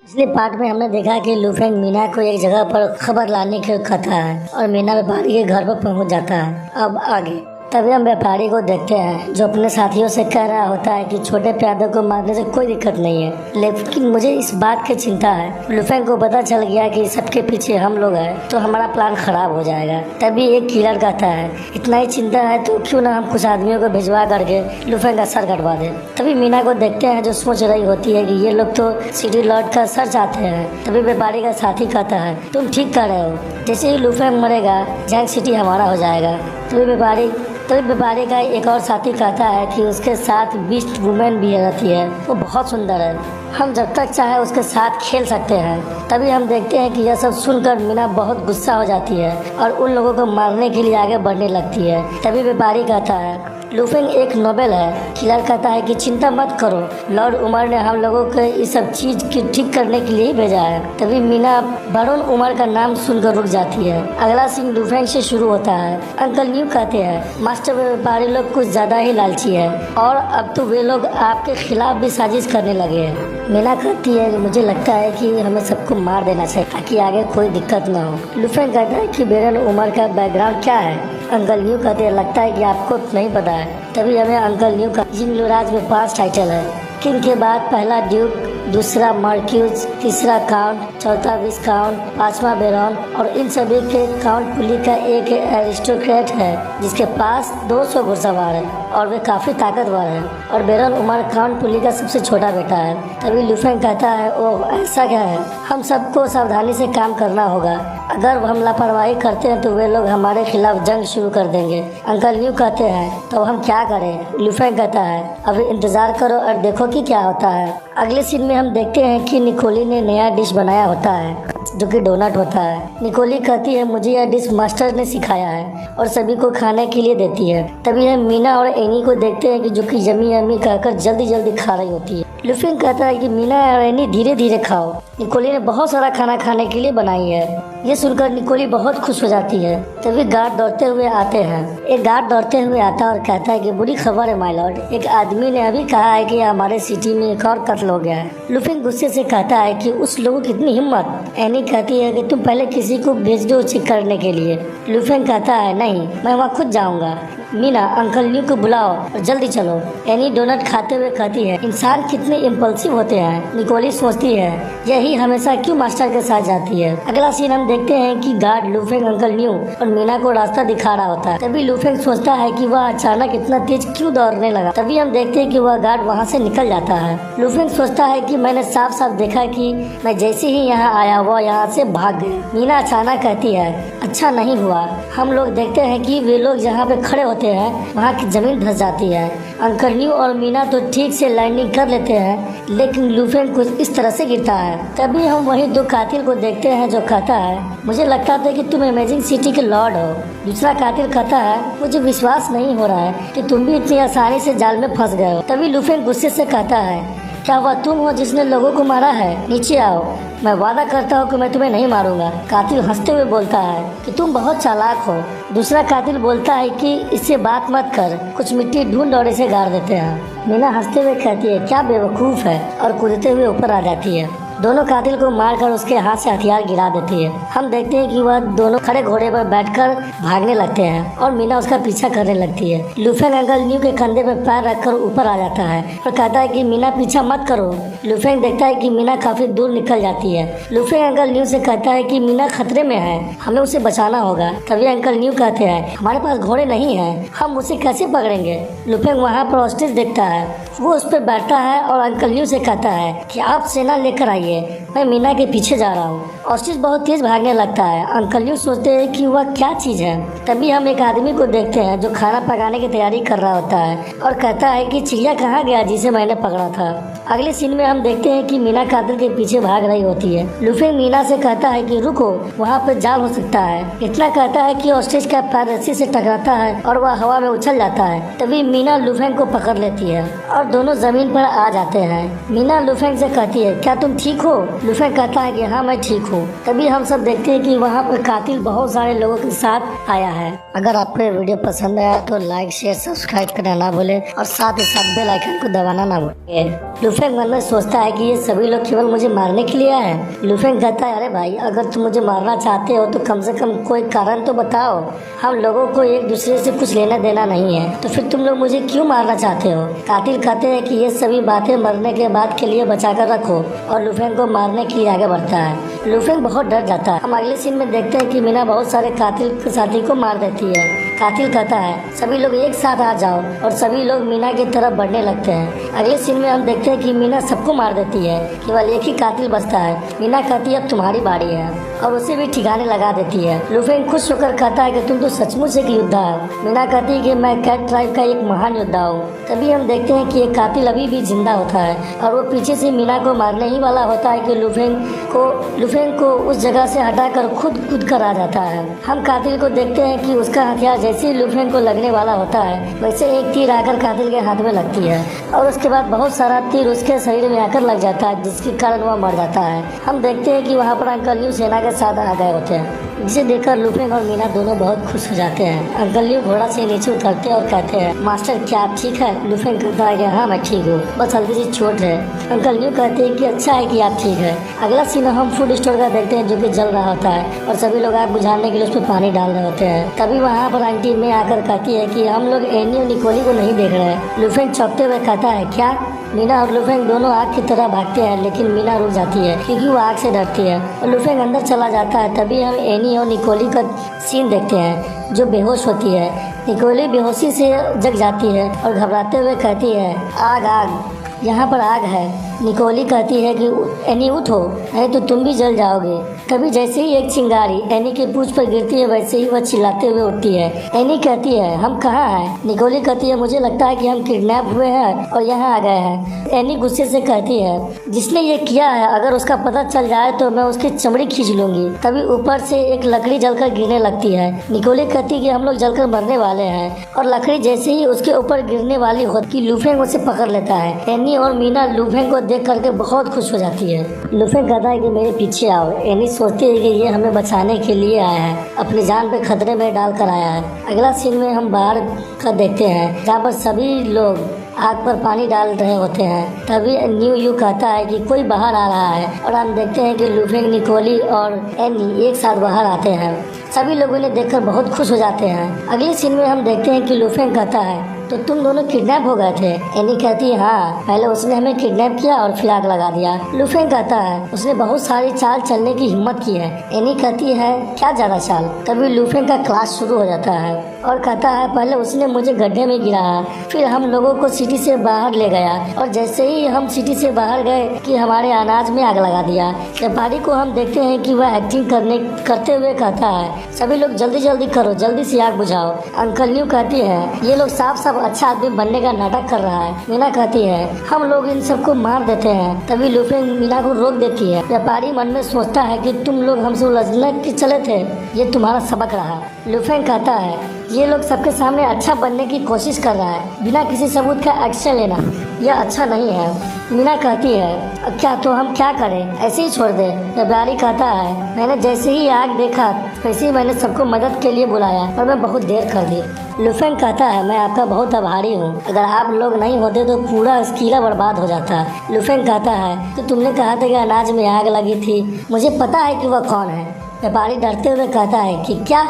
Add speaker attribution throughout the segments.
Speaker 1: पिछले पार्ट में हमने देखा कि लूफेंग मीना को एक जगह पर खबर लाने के कहता है और मीना व्यापारी के घर पर पहुंच जाता है। अब आगे तभी हम व्यापारी को देखते हैं जो अपने साथियों से कह रहा होता है कि छोटे प्यादों को मारने से कोई दिक्कत नहीं है, लेकिन मुझे इस बात की चिंता है। लूफेंग को पता चल गया कि सबके पीछे हम लोग हैं तो हमारा प्लान खराब हो जाएगा। तभी एक किलर कहता है इतना ही चिंता है तो क्यों ना हम कुछ आदमियों को भिजवा करके लूफेंग का सर कटवा दे। तभी मीना को देखते हैं जो सोच रही होती है कि ये लोग तो सिटी लॉर्ड का सर चाहते हैं। तभी व्यापारी का साथी कहता है तुम ठीक कह रहे हो, जैसे ही लूफेंग मरेगा जैंग सिटी हमारा हो जाएगा। तभी व्यापारी का एक और साथी कहता है कि उसके साथ बीस्ट वुमेन भी रहती है, वो बहुत सुंदर है, हम जब तक चाहे उसके साथ खेल सकते हैं। तभी हम देखते हैं कि यह सब सुनकर मीना बहुत गुस्सा हो जाती है और उन लोगों को मारने के लिए आगे बढ़ने लगती है। तभी व्यापारी कहता है लूफेंग एक नोबेल है। किलर कहता है कि चिंता मत करो, लॉर्ड उमर ने हम लोगों को इस सब चीज की ठीक करने के लिए ही भेजा है। तभी मीना बारोन उमर का नाम सुनकर रुक जाती है। अगला सीन लूफेंग से शुरू होता है। अंकल न्यू कहते हैं मास्टर व्यापारी लोग कुछ ज्यादा ही लालची है और अब तो वे लोग आपके खिलाफ भी साजिश करने लगे हैं। मीना कहती है मुझे लगता है कि हमें सबको मार देना चाहिए ताकि आगे कोई दिक्कत न हो। लूफेंग कहता है कि बारोन उमर का बैकग्राउंड क्या है। अंकल न्यू कहते हैं लगता है कि आपको नहीं पता है। तभी हमें अंकल न्यू का जिंगलोराज में 5 टाइटल है। किंग के बाद पहला ड्यूक, दूसरा मार्क्यूज, तीसरा काउंट, चौथा विस्काउंट, 5वां बेरॉन और इन सभी के काउंट पुली का एक एरिस्टोक्रेट है जिसके पास 200 घुड़सवार है और वे काफी ताकतवर है और बेरॉन उमर काउंट पुली का सबसे छोटा बेटा है। तभी लूफेंग कहता है ओह ऐसा क्या है, हम सबको सावधानी से काम करना होगा, अगर हम लापरवाही करते हैं तो वे लोग हमारे खिलाफ जंग शुरू कर देंगे। अंकल न्यू कहते हैं तो हम क्या करें। लूफेंग कहता है अभी इंतजार करो और देखो कि क्या होता है। अगले सीन में हम देखते हैं कि निकोली ने नया डिश बनाया होता है जो कि डोनट होता है। निकोली कहती है मुझे यह डिश मास्टर ने सिखाया है और सभी को खाने के लिए देती है। तभी हम मीना और एनी को देखते हैं कि जो कि यम्मी यम्मी कहकर जल्दी जल्दी खा रही होती है। लूफेंग कहता है कि मीना और एनी धीरे धीरे खाओ, निकोली ने बहुत सारा खाना खाने के लिए बनाई है। ये सुनकर निकोली बहुत खुश हो जाती है। तभी गार्ड दौड़ते हुए आते हैं। एक गार्ड दौड़ते हुए आता है और कहता है कि बुरी खबर है माय लॉर्ड, एक आदमी ने अभी कहा है कि हमारे सिटी में एक और कत्ल हो गया है। लूफेंग गुस्से से कहता है कि उस लोगों की इतनी हिम्मत। एनी कहती है कि तुम पहले किसी को भेज दो चेक करने के लिए। लूफेंग कहता है नहीं, मैं वहाँ खुद जाऊँगा। मीना अंकल न्यू को बुलाओ और जल्दी चलो। एनी डोनट खाते हुए कहती है इंसान कितने इम्पल्सिव होते हैं। निकोली सोचती है यही हमेशा क्यों मास्टर के साथ जाती है। अगला सीन हम देखते हैं कि गार्ड लूफेंग अंकल न्यू और मीना को रास्ता दिखा रहा होता है। तभी लूफेंग सोचता है कि वह अचानक इतना तेज क्यों दौड़ने लगा। तभी हम देखते हैं कि वह गार्ड वहाँ से निकल जाता है। लूफेंग सोचता है कि मैंने साफ साफ देखा कि मैं जैसे ही यहाँ आया वह यहाँ से भाग गया। मीना अचानक कहती है अच्छा नहीं हुआ। हम लोग देखते हैं कि वे लोग जहाँ पे खड़े होते हैं वहाँ की जमीन धंस जाती है। अंकल न्यू और मीना तो ठीक से लैंडिंग कर लेते हैं लेकिन लूफेंग कुछ इस तरह से गिरता है। तभी हम वही 2 कातिल को देखते हैं जो कहता है मुझे लगता था कि तुम अमेजिंग सिटी के लॉर्ड हो। दूसरा कातिल कहता है मुझे विश्वास नहीं हो रहा है कि तुम भी इतनी आसानी से जाल में फंस गए हो। तभी लूफेंग गुस्से से कहता है क्या वह तुम हो जिसने लोगों को मारा है, नीचे आओ, मैं वादा करता हूँ कि मैं तुम्हें नहीं मारूंगा। कातिल हंसते हुए बोलता है कि तुम बहुत चालाक हो। दूसरा कातिल बोलता है कि इससे बात मत कर, कुछ मिट्टी ढूंढ और इसे गाड़ देते हैं। मीना हंसते हुए कहती है क्या बेवकूफ़ है और कूदते हुए ऊपर आ जाती है। दोनों कातिल को मारकर उसके हाथ से हथियार गिरा देती है। हम देखते हैं कि वह दोनों खड़े घोड़े पर बैठकर भागने लगते हैं और मीना उसका पीछा करने लगती है। लूफेंग अंकल न्यू के कंधे पर पैर रखकर ऊपर आ जाता है और कहता है कि मीना पीछा मत करो। लूफेंग देखता है कि मीना काफी दूर निकल जाती है। लूफेंग अंकल न्यू से कहता है कि मीना खतरे में है, हमें उसे बचाना होगा। तभी अंकल न्यू कहते हैं हमारे पास घोड़े नहीं हैं, हम उसे कैसे पकड़ेंगे। लूफेंग वहाँ पर ऑस्ट्रिच देखता है, वो उस पर बैठता है और अंकल न्यू से कहता है कि आप सेना लेकर आइए, मैं मीना के पीछे जा रहा हूँ। ऑस्ट्रिच बहुत तेज भागने लगता है। अंकल न्यू सोचते हैं कि वह क्या चीज़ है। तभी हम एक आदमी को देखते हैं जो खाना पकाने की तैयारी कर रहा होता है और कहता है कि चिड़िया कहाँ गया जिसे मैंने पकड़ा था। अगले सीन में हम देखते हैं कि मीना कातिल के पीछे भाग रही होती है। लूफेंग मीना से कहता है कि रुको, वहाँ पर जाल हो सकता है। इतना कहता है कि ऑस्ट्रिच का पैर रस्सी से टकराता है और वह हवा में उछल जाता है। तभी मीना लूफेंग को पकड़ लेती है और दोनों जमीन पर आ जाते हैं। मीना लूफेंग से कहती है क्या तुम ठीक हो। लुफेंग कहता है कि हाँ मैं ठीक हूँ। तभी हम सब देखते हैं कि वहाँ पर कातिल बहुत सारे लोगों के साथ आया है। अगर आपको ये वीडियो पसंद आया तो लाइक शेयर सब्सक्राइब करना ना भूले और साथ ही साथ बेल आइकन को दबाना ना भूले। लुफेंग मन में सोचता है कि ये सभी लोग केवल मुझे मारने के लिए आए हैं। लुफेंग कहता है अरे भाई, अगर तुम मुझे मारना चाहते हो तो कम से कम कोई कारण तो बताओ। हम लोगों को एक दूसरे से कुछ लेना देना नहीं है, तो फिर तुम लोग मुझे क्यों मारना चाहते हो। कातिल कहते हैं कि ये सभी बातें मरने के बाद के लिए बचा कर रखो, और लुफेंग को मारने के लिए आगे बढ़ता है। लुफेंग बहुत डर जाता है। हम अगले सीन में देखते हैं कि मीना बहुत सारे कातिल के साथी को मार देती है। कातिल कहता है सभी लोग एक साथ आ जाओ, और सभी लोग मीना की तरफ बढ़ने लगते हैं। अगले सीन में हम देखते हैं कि मीना सबको मार देती है, केवल एक ही कातिल बचता है। मीना कहती है अब तुम्हारी बारी है, और उसे भी ठिकाने लगा देती है। लुफेंग खुश होकर कहता है कि तुम तो सचमुच एक योद्धा हो। मीना कहती है कि मैं कैट ट्राइब का एक महान योद्धा हूँ। तभी हम देखते हैं कि एक कातिल अभी भी जिंदा होता है, और वो पीछे से मीना को मारने ही वाला होता है कि लुफेंग को उस जगह से हटाकर खुद कूद कर आ जाता है। हम कातिल को देखते हैं कि उसका हथियार जैसे ही लुफेंग को लगने वाला होता है, वैसे एक तीर आकर कातिल के हाथ में लगती है, और उसके बाद बहुत सारा तीर उसके शरीर में आकर लग जाता है, जिसके कारण वह मर जाता है। हम देखते हैं कि वहाँ पर अंकल ल्यू सेना के साथ आ गए होते हैं, जिसे देखकर लुफेंग और मीना दोनों बहुत खुश हो जाते हैं। अंकल ल्यू घोड़ा से नीचे उतरते और कहते हैं मास्टर क्या आप ठीक है। लुफेंग कहता है कि हाँ मैं ठीक हूँ, बस हल्की सी चोट है। अंकल ल्यू कहते हैं कि अच्छा है कि आप ठीक है। अगला सीन हम फूड स्टोर का देखते हैं, जो कि जल रहा होता है, और सभी लोग आग बुझाने के लिए उस पर पानी डाल रहे होते हैं। तभी वहाँ पर आंटी में आकर कहती है कि हम लोग एनी और निकोली को नहीं देख रहे हैं। लुफेंग चौंकते हुए कहता है क्या। मीना और लुफेंग दोनों आग की तरह भागते हैं, लेकिन मीना रुक जाती है क्योंकि वो आग से डरती है, और लुफेंग अंदर चला जाता है। तभी हम एनी और निकोली का सीन देखते हैं, जो बेहोश होती है। निकोली बेहोशी से जग जाती है और घबराते हुए कहती है आग आग, यहाँ पर आग है। निकोली कहती है कि एनी उठो, नहीं तो तुम भी जल जाओगे। तभी जैसे ही एक चिंगारी एनी के पूंछ पर गिरती है, वैसे ही वह चिल्लाते हुए उठती है। एनी कहती है हम कहाँ हैं। निकोली कहती है मुझे लगता है कि हम किडनैप हुए हैं और यहाँ आ गए हैं। एनी गुस्से से कहती है जिसने ये किया है अगर उसका पता चल जाए तो मैं उसकी चमड़ी खींच लूंगी। तभी ऊपर से एक लकड़ी जलकर गिरने लगती है। निकोली कहती है कि हम लोग जलकर मरने वाले हैं, और लकड़ी जैसे ही उसके ऊपर गिरने वाली होती लुफेंग उसे पकड़ लेता है। एनी और मीना लुफेंग को देख करके बहुत खुश हो जाती है। लुफेंग कहता है कि मेरे पीछे आओ। एनी सोचती है कि ये हमें बचाने के लिए आया है, अपनी जान पे खतरे में डाल कर आया है। अगला सीन में हम बाहर का देखते हैं, जहाँ पर सभी लोग आग पर पानी डाल रहे होते हैं। तभी न्यू यू कहता है कि कोई बाहर आ रहा है, और हम देखते हैं कि लुफेंग, निकोली और एनी एक साथ बाहर आते हैं। सभी लोग इन्हें देखकर बहुत खुश हो जाते हैं। अगले सीन में हम देखते हैं कि लुफेंग कहता है तो तुम दोनों किडनैप हो गए थे। एनी कहती है हाँ, पहले उसने हमें किडनैप किया और फिर आग लगा दिया। लुफेंग कहता है उसने बहुत सारी चाल चलने की हिम्मत की है। एनी कहती है क्या ज्यादा चाल। तभी लुफेंग का क्लास शुरू हो जाता है और कहता है पहले उसने मुझे गड्ढे में गिराया, फिर हम लोगों को सिटी से बाहर ले गया, और जैसे ही हम सिटी से बाहर गए कि हमारे अनाज में आग लगा दिया। व्यापारी को हम देखते हैं कि वह एक्टिंग करते हुए कहता है सभी लोग जल्दी जल्दी करो, जल्दी से आग बुझाओ। अंकल न्यू कहती है ये लोग साफ साफ अच्छा आदमी बनने का नाटक कर रहा है। मीना कहती है हम लोग इन सबको मार देते हैं। तभी लुफेंग मीना को रोक देती है। व्यापारी मन में सोचता है कि तुम लोग हमसे उलझने के चले थे, ये तुम्हारा सबक रहा। लुफेंग कहता है ये लोग सबके सामने अच्छा बनने की कोशिश कर रहा है, बिना किसी सबूत का एक्शन लेना यह अच्छा नहीं है। मीना कहती है क्या तो हम क्या करें, ऐसे ही छोड़ दे। व्यापारी कहता है मैंने जैसे ही आग देखा वैसे ही मैंने सबको मदद के लिए बुलाया, और मैं बहुत देर कर दी। लुफेंग कहता है मैं आपका बहुत आभारी हूँ, अगर आप लोग नहीं होते तो पूरा किला बर्बाद हो जाता। लुफेंग कहता है तो तुमने कहा था कि अनाज में आग लगी थी, मुझे पता है कि वह कौन है। व्यापारी डरते हुए कहता है कि क्या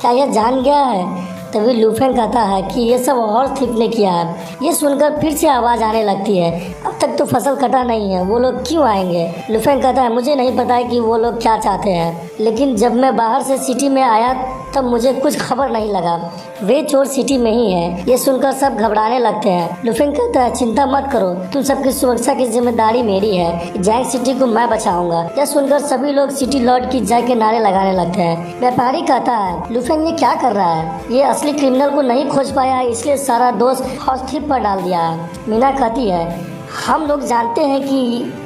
Speaker 1: यह जान गया है। तभी लुफेंग कहता है कि ये सब और थिप ने किया है। ये सुनकर फिर से आवाज़ आने लगती है अब तक तो फसल कटा नहीं है, वो लोग क्यों आएंगे। लुफेंग कहता है मुझे नहीं पता है कि वो लोग क्या चाहते हैं, लेकिन जब मैं बाहर से सिटी में आया तब मुझे कुछ खबर नहीं लगा, वे चोर सिटी में ही है। ये सुनकर सब घबराने लगते हैं। लुफेंग कहता है चिंता मत करो, तुम सबकी सुरक्षा की जिम्मेदारी मेरी है, जैक सिटी को मैं बचाऊंगा। यह सुनकर सभी लोग सिटी लॉर्ड की जय के नारे लगाने लगते हैं। व्यापारी कहता है लुफेंग ये क्या कर रहा है, ये असली क्रिमिनल को नहीं खोज पाया, इसलिए सारा दोष हॉस्टिप पर डाल दिया है। मीना कहती है हम लोग जानते हैं कि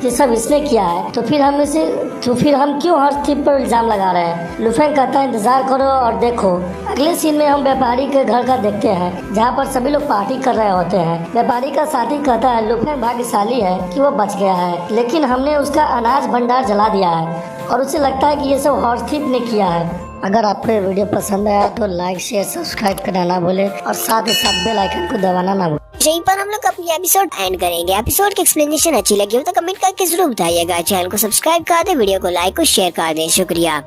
Speaker 1: ये सब इसने किया है, तो फिर हम क्यों हर चीज पर इल्जाम लगा रहे हैं। लुफेंग कहता है इंतजार करो और देखो। अगले सीन में हम व्यापारी के घर का देखते हैं जहाँ पर सभी लोग पार्टी कर रहे होते हैं। व्यापारी का साथी कहता है लुफेंग भाग्यशाली है कि वो बच गया है, लेकिन हमने उसका अनाज भंडार जला दिया है और उसे लगता है कि ये सब हॉर्सथिप ने किया है। अगर आपको ये वीडियो पसंद आया तो लाइक शेयर सब्सक्राइब करना ना भूले और साथ ही साथ बेल आइकन को दबाना ना भूले।
Speaker 2: यहीं पर हम लोग अपनी एपिसोड एंड करेंगे। एपिसोड की एक्सप्लेनेशन अच्छी लगी हो तो कमेंट करके जरूर बताइएगा। चैनल को सब्सक्राइब कर दे, वीडियो को लाइक और शेयर कर दें। शुक्रिया।